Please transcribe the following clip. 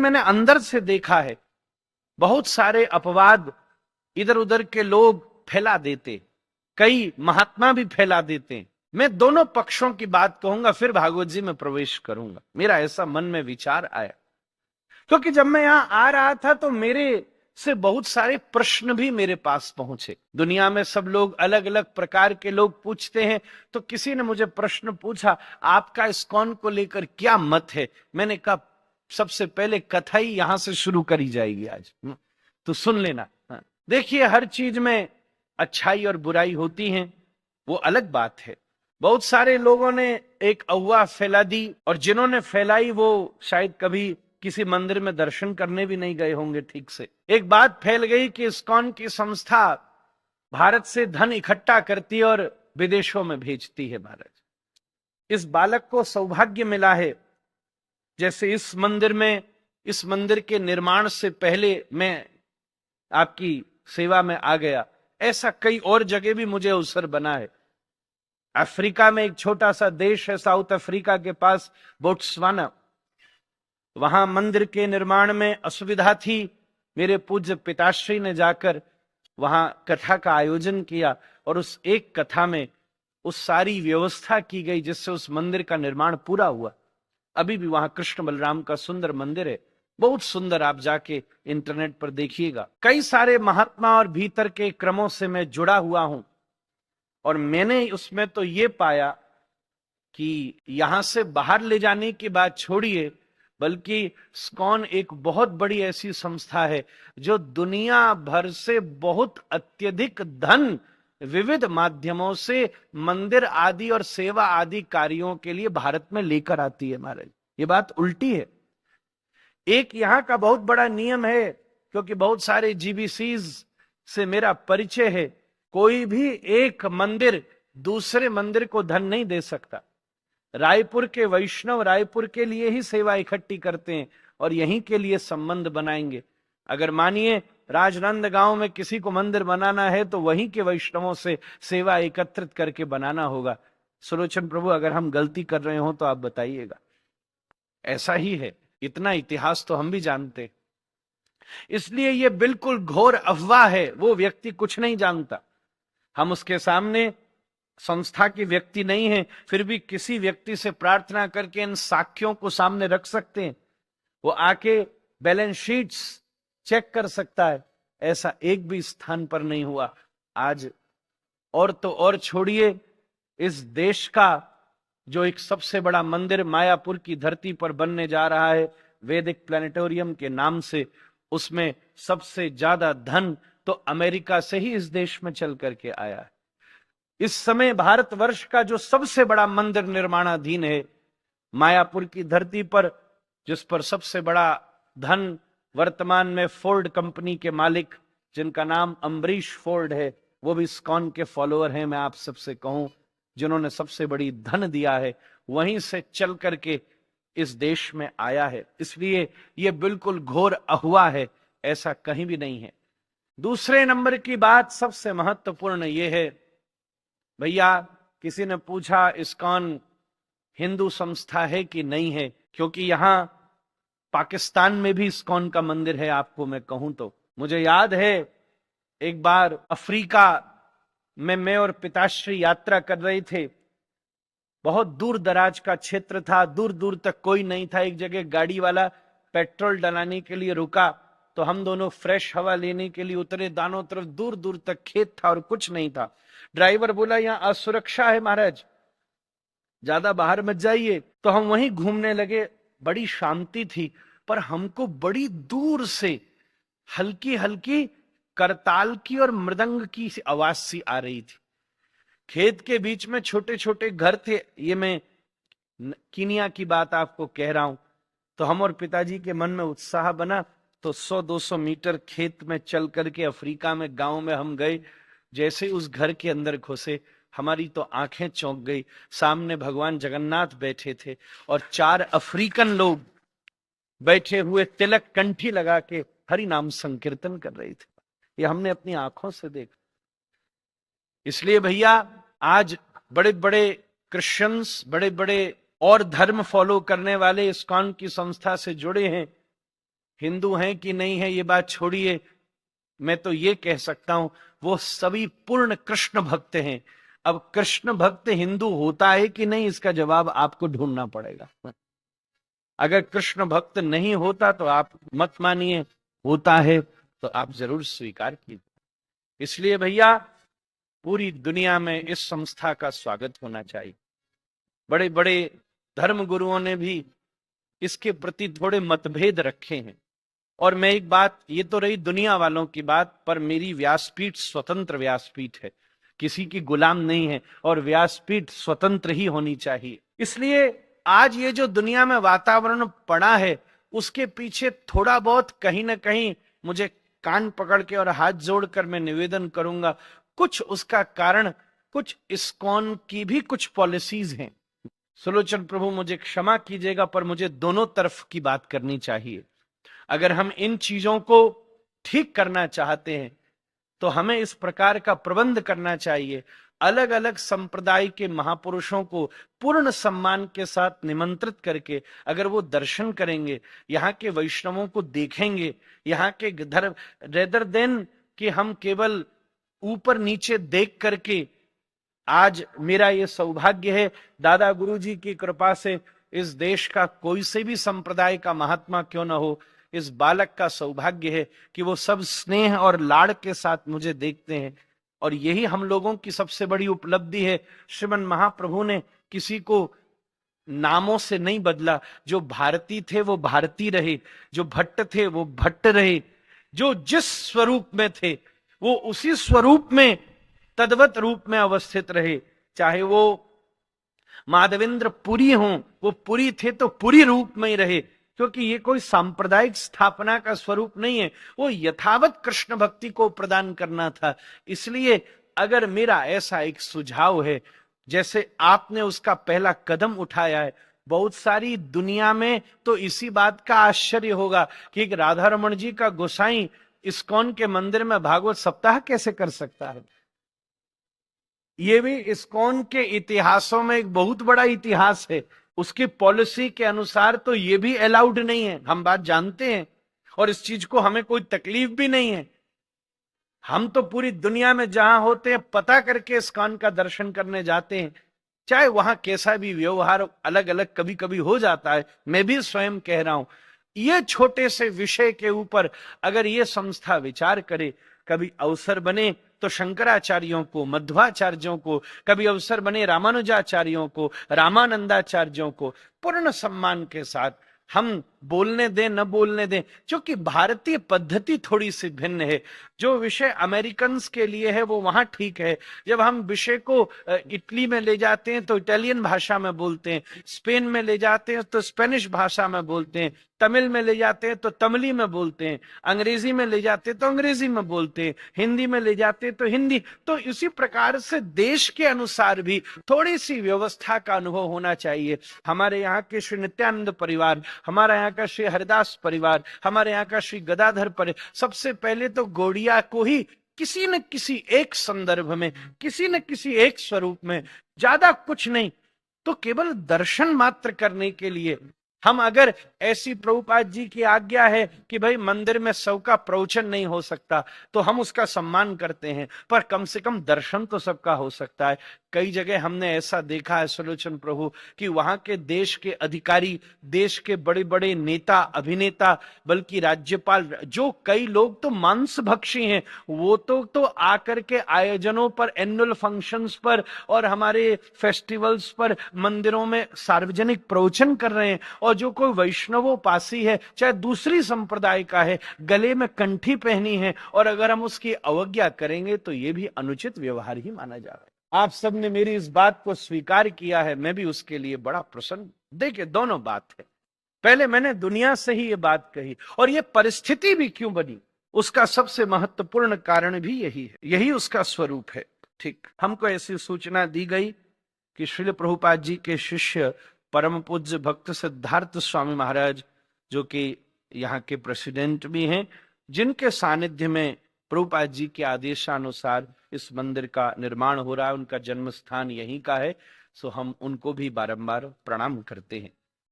मैंने अंदर से देखा है, बहुत सारे अपवाद इधर उधर के लोग फैला देते, कई महात्मा भी फैला देते। मैं दोनों पक्षों की बात कहूंगा, फिर भागवत जी में प्रवेश करूंगा। मेरा ऐसा मन में विचार आया, क्योंकि जब मैं यहां आ रहा था तो मेरे से बहुत सारे प्रश्न भी मेरे पास पहुंचे। दुनिया में सब लोग अलग अलग प्रकार के लोग पूछते हैं, तो किसी ने मुझे प्रश्न पूछा, आपका इस्कॉन को लेकर क्या मत है? मैंने कहा, सबसे पहले कथा ही यहां से शुरू करी जाएगी आज, तो सुन लेना। देखिए, हर चीज में अच्छाई और बुराई होती है, वो अलग बात है। बहुत सारे लोगों ने एक अफवाह फैला दी, और जिन्होंने फैलाई वो शायद कभी किसी मंदिर में दर्शन करने भी नहीं गए होंगे ठीक से। एक बात फैल गई कि इस्कॉन की संस्था भारत से धन इकट्ठा करती है और विदेशों में भेजती है। भारत, इस बालक को सौभाग्य मिला है, जैसे इस मंदिर के निर्माण से पहले मैं आपकी सेवा में आ गया, ऐसा कई और जगह भी मुझे अवसर बना है। अफ्रीका में एक छोटा सा देश है, साउथ अफ्रीका के पास बोट्सवाना, वहां मंदिर के निर्माण में असुविधा थी। मेरे पूज्य पिताश्री ने जाकर वहां कथा का आयोजन किया, और उस एक कथा में उस सारी व्यवस्था की गई जिससे उस मंदिर का निर्माण पूरा हुआ। अभी भी वहां कृष्ण बलराम का सुंदर मंदिर है, बहुत सुंदर। आप जाके इंटरनेट पर देखिएगा। कई सारे महात्मा और भीतर के क्रमों से मैं जुड़ा हुआ हूं, और मैंने उसमें तो ये पाया कि यहां से बाहर ले जाने की बात छोड़िए, बल्कि इस्कॉन एक बहुत बड़ी ऐसी संस्था है जो दुनिया भर से बहुत अत्यधिक धन विविध माध्यमों से मंदिर आदि और सेवा आदि कार्यों के लिए भारत में लेकर आती है। महाराज, ये बात उल्टी है। एक यहां का बहुत बड़ा नियम है, क्योंकि बहुत सारे जीबीसीज से मेरा परिचय है, कोई भी एक मंदिर दूसरे मंदिर को धन नहीं दे सकता। रायपुर के वैष्णव रायपुर के लिए ही सेवा इकट्ठी करते हैं और यहीं के लिए संबंध बनाएंगे। अगर मानिए राजनंदगांव में किसी को मंदिर बनाना है तो वहीं के वैष्णवों से सेवा एकत्रित करके बनाना होगा। सुलोचन प्रभु, अगर हम गलती कर रहे हो तो आप बताइएगा। ऐसा ही है, इतना इतिहास तो हम भी जानते। इसलिए यह बिल्कुल घोर अफवाह है, वो व्यक्ति कुछ नहीं जानता। हम उसके सामने संस्था के व्यक्ति नहीं है, फिर भी किसी व्यक्ति से प्रार्थना करके इन साक्ष्यों को सामने रख सकते हैं। वो आके बैलेंस शीट्स चेक कर सकता है। ऐसा एक भी स्थान पर नहीं हुआ आज। और तो और छोड़िए, इस देश का जो एक सबसे बड़ा मंदिर मायापुर की धरती पर बनने जा रहा है वैदिक प्लेनेटोरियम के नाम से, उसमें सबसे ज्यादा धन तो अमेरिका से ही इस देश में चल करके आया है। इस समय भारतवर्ष का जो सबसे बड़ा मंदिर निर्माणाधीन है मायापुर की धरती पर, जिस पर सबसे बड़ा धन वर्तमान में फोर्ड कंपनी के मालिक, जिनका नाम अम्बरीश फोर्ड है, वो भी इस्कॉन के फॉलोअर हैं। मैं आप सबसे कहूं, जिन्होंने सबसे बड़ी धन दिया है, वहीं से चल करके इस देश में आया है। इसलिए यह बिल्कुल घोर अफवाह है, ऐसा कहीं भी नहीं है। दूसरे नंबर की बात सबसे महत्वपूर्ण यह है, भैया किसी ने पूछा इस्कॉन हिंदू संस्था है कि नहीं है, क्योंकि यहां पाकिस्तान में भी इस्कॉन का मंदिर है। आपको मैं कहूं तो मुझे याद है, एक बार अफ्रीका में मैं और पिताश्री यात्रा कर रहे थे। बहुत दूर दराज का क्षेत्र था, दूर दूर तक कोई नहीं था। एक जगह गाड़ी वाला पेट्रोल डलाने के लिए रुका, तो हम दोनों फ्रेश हवा लेने के लिए उतरे। दानों तरफ दूर दूर तक खेत था और कुछ नहीं था। ड्राइवर बोला, यहां असुरक्षा है महाराज, ज्यादा बाहर मत जाइए। तो हम वहीं घूमने लगे। बड़ी शांति थी, पर हमको बड़ी दूर से हल्की हल्की करताल की और मृदंग की आवाज सी आ रही थी। खेत के बीच में छोटे छोटे घर थे। ये मैं कीनिया की बात आपको कह रहा हूं। तो हम और पिताजी के मन में उत्साह बना, तो 100-200 मीटर खेत में चल करके अफ्रीका में गांव में हम गए। जैसे उस घर के अंदर घुसे, हमारी तो आंखें चौंक गई। सामने भगवान जगन्नाथ बैठे थे और 4 अफ्रीकन लोग बैठे हुए तिलक कंठी लगा के हरि नाम संकीर्तन कर रहे थे। ये हमने अपनी आंखों से देखा। इसलिए भैया, आज बड़े बड़े क्रिश्चियंस, बड़े बड़े और धर्म फॉलो करने वाले इस्कॉन की संस्था से जुड़े हैं। हिंदू हैं कि नहीं है ये बात छोड़िए, मैं तो ये कह सकता हूं वो सभी पूर्ण कृष्ण भक्त हैं। अब कृष्ण भक्त हिंदू होता है कि नहीं, इसका जवाब आपको ढूंढना पड़ेगा। अगर कृष्ण भक्त नहीं होता तो आप मत मानिए, होता है तो आप जरूर स्वीकार कीजिए। इसलिए भैया पूरी दुनिया में इस संस्था का स्वागत होना चाहिए। बड़े बड़े धर्म गुरुओं ने भी इसके प्रति थोड़े मतभेद रखे हैं। और मैं एक बात, ये तो रही दुनिया वालों की बात, पर मेरी व्यासपीठ स्वतंत्र व्यासपीठ है, किसी की गुलाम नहीं है, और व्यासपीठ स्वतंत्र ही होनी चाहिए। इसलिए आज ये जो दुनिया में वातावरण पड़ा है उसके पीछे थोड़ा बहुत कहीं ना कहीं मुझे कान पकड़ के और हाथ जोड़कर मैं निवेदन करूंगा, कुछ उसका कारण कुछ इस्कॉन की भी कुछ पॉलिसीज हैं। सुलोचन प्रभु मुझे क्षमा कीजिएगा, पर मुझे दोनों तरफ की बात करनी चाहिए। अगर हम इन चीजों को ठीक करना चाहते हैं तो हमें इस प्रकार का प्रबंध करना चाहिए। अलग अलग संप्रदाय के महापुरुषों को पूर्ण सम्मान के साथ निमंत्रित करके अगर वो दर्शन करेंगे, यहाँ के वैष्णवों को देखेंगे, यहाँ के धर्म, रेदर देन कि हम केवल ऊपर नीचे देख करके। आज मेरा ये सौभाग्य है, दादा गुरुजी की कृपा से इस देश का कोई से भी संप्रदाय का महात्मा क्यों न हो, इस बालक का सौभाग्य है कि वो सब स्नेह और लाड़ के साथ मुझे देखते हैं। और यही हम लोगों की सबसे बड़ी उपलब्धि है। श्रीमन महाप्रभु ने किसी को नामों से नहीं बदला। जो भारती थे वो भारती रहे, जो भट्ट थे वो भट्ट रहे, जो जिस स्वरूप में थे वो उसी स्वरूप में तद्वत रूप में अवस्थित रहे। चाहे वो माधवेंद्र पुरी हों, वो पुरी थे तो पुरी रूप में ही रहे, क्योंकि ये कोई सांप्रदायिक स्थापना का स्वरूप नहीं है, वो यथावत कृष्ण भक्ति को प्रदान करना था। इसलिए अगर मेरा ऐसा एक सुझाव है, जैसे आपने उसका पहला कदम उठाया है, बहुत सारी दुनिया में तो इसी बात का आश्चर्य होगा कि एक राधा रमन जी का गोसाई इस्कॉन के मंदिर में भागवत सप्ताह कैसे कर सकता है। ये भी इस्कॉन के इतिहासों में एक बहुत बड़ा इतिहास है। उसकी पॉलिसी के अनुसार तो ये भी अलाउड नहीं है, हम बात जानते हैं, और इस चीज को हमें कोई तकलीफ भी नहीं है। हम तो पूरी दुनिया में जहां होते हैं पता करके इस्कॉन का दर्शन करने जाते हैं, चाहे वहां कैसा भी व्यवहार अलग अलग कभी कभी हो जाता है। मैं भी स्वयं कह रहा हूं, ये छोटे से विषय के ऊपर अगर ये संस्था विचार करे, कभी अवसर बने तो शंकराचार्यों को, मध्वाचार्यों को, कभी अवसर बने रामानुजाचार्यों को, रामानंदाचार्यों को पूर्ण सम्मान के साथ हम बोलने दें न बोलने दें, क्योंकि भारतीय पद्धति थोड़ी सी भिन्न है। जो विषय अमेरिकन के लिए है वो वहां ठीक है, जब हम विषय को इटली में ले जाते हैं तो इटालियन भाषा में बोलते हैं, स्पेन में ले जाते हैं तो स्पेनिश भाषा में बोलते हैं, तमिल में ले जाते हैं तो तमिली में बोलते हैं, अंग्रेजी में ले जाते हैं तो अंग्रेजी में बोलते हैं, हिंदी में ले जाते हैं तो हिंदी। तो इसी प्रकार से देश के अनुसार भी थोड़ी सी व्यवस्था का अनुभव होना चाहिए। हमारे यहाँ के श्री नित्यानंद परिवार, हमारे यहाँ का श्री हरिदास परिवार, हमारे यहाँ का श्री गदाधर परिवार, सबसे पहले तो गौड़िया को ही किसी न किसी एक संदर्भ में, किसी न किसी एक स्वरूप में, ज्यादा कुछ नहीं तो केवल दर्शन मात्र करने के लिए हम, अगर ऐसी प्रभुपाद जी की आज्ञा है कि भाई मंदिर में सबका प्रवचन नहीं हो सकता तो हम उसका सम्मान करते हैं, पर कम से कम दर्शन तो सबका हो सकता है। कई जगह हमने ऐसा देखा है सुलोचन प्रभु कि वहां के देश के अधिकारी, देश के बड़े बड़े नेता अभिनेता, बल्कि राज्यपाल, जो कई लोग तो मांस भक्षी हैं, वो तो आकर के आयोजनों पर, एनुअल फंक्शंस पर और हमारे फेस्टिवल्स पर मंदिरों में सार्वजनिक प्रवचन कर रहे हैं। और जो कोई वैष्णवोपासी है, चाहे दूसरी संप्रदाय का है, गले में कंठी पहनी है, और अगर हम उसकी अवज्ञा करेंगे तो ये भी अनुचित व्यवहार ही माना जा रहा है। आप सबने मेरी इस बात को स्वीकार किया है, मैं भी उसके लिए बड़ा प्रसन्न। देखिए दोनों बात है, पहले मैंने दुनिया से ही ये बात कही, और ये परिस्थिति भी क्यों बनी उसका सबसे महत्वपूर्ण कारण भी यही है, यही उसका स्वरूप है। ठीक, हमको ऐसी सूचना दी गई कि श्रील प्रभुपाद जी के शिष्य परम पूज्य भक्त सिद्धार्थ स्वामी महाराज, जो कि यहाँ के प्रेसिडेंट भी हैं, जिनके सानिध्य में प्रभुपाद जी के आदेशानुसार इस मंदिर का निर्माण हो रहा है, उनका जन्म स्थान यहीं का है, सो हम उनको भी बारंबार प्रणाम करते हैं।